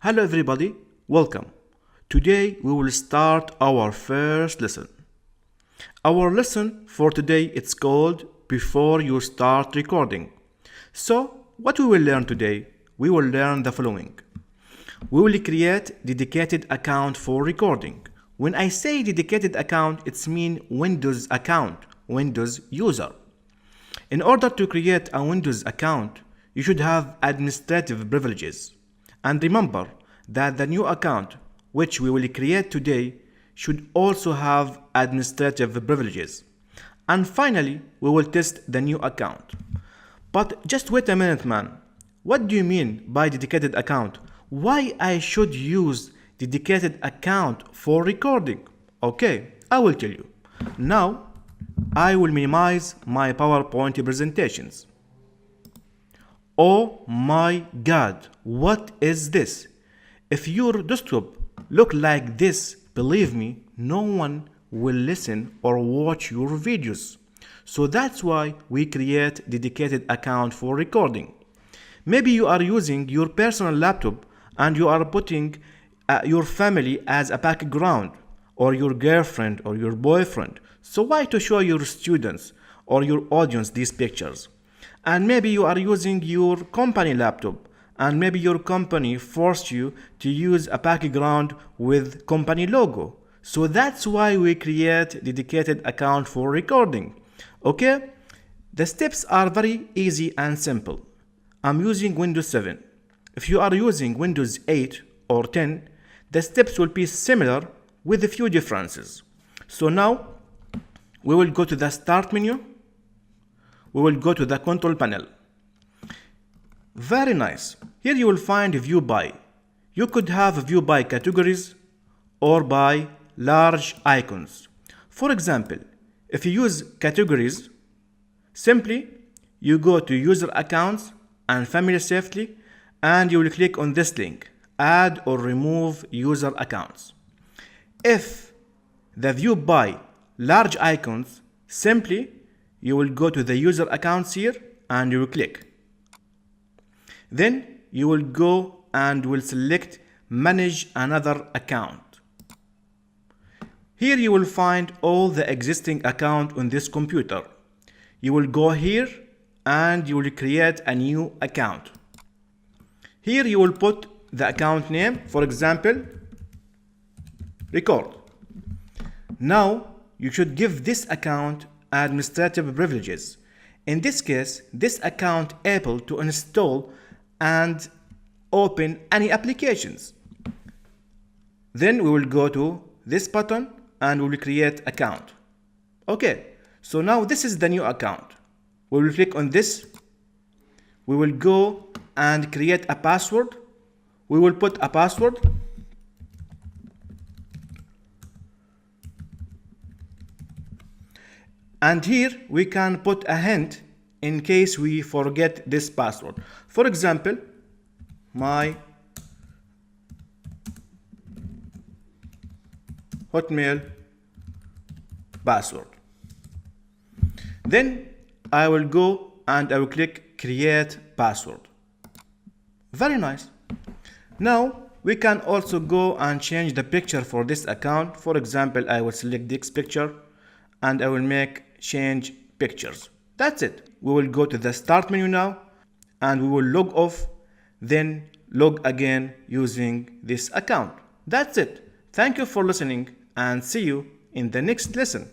Hello everybody, welcome. Today we will start our first lesson. Our lesson for today it's called Before You Start Recording. So, what we will learn today? We will learn the following. We will create dedicated account for recording. When I say dedicated account, it's mean Windows account, Windows user. In order to create a Windows account, you should have administrative privileges. And remember that the new account, which we will create today, should also have administrative privileges. And finally, we will test the new account. But just wait a minute, man. What do you mean by dedicated account? Why I should use dedicated account for recording? Okay, I will tell you. Now, I will minimize my PowerPoint presentations. Oh my God, what is this? If your desktop look like this, believe me, no one will listen or watch your videos. So that's why we create dedicated account for recording. Maybe you are using your personal laptop and you are putting your family as a background, or your girlfriend or your boyfriend. So why to show your students or your audience these pictures? And maybe you are using your company laptop, and maybe your company forced you to use a background with company logo. So that's why we create dedicated account for recording. Okay? The steps are very easy and simple. I'm using Windows 7. If you are using Windows 8 or 10, the steps will be similar with a few differences. So now we will go to the Start menu. We will go to the Control panel. Very nice. Here you will find View By. You could have View By categories or by large icons. For example, if you use categories, simply you go to User Accounts and Family Safety, and you will click on this link, Add or Remove User Accounts. If the View By large icons, simply you will go to the user accounts here and you will click. Then you will go and will select manage another account. Here you will find all the existing account on this computer. You will go here and you will create a new account. Here you will put the account name, for example, record. Now you should give this account administrative privileges. In this case, this account able to install and open any applications. Then we will go to this button and we will create account. Okay, so now this is the new account. We will click on this. We will go and create a password. We will put a password. And here we can put a hint in case we forget this password. For example, my Hotmail password. Then I will go and I will click Create Password. Very nice. Now we can also go and change the picture for this account. For example, I will select this picture and I will make change pictures. That's it. We will go to the Start menu now and we will log off, then log again using this account. That's it. Thank you for listening and see you in the next lesson.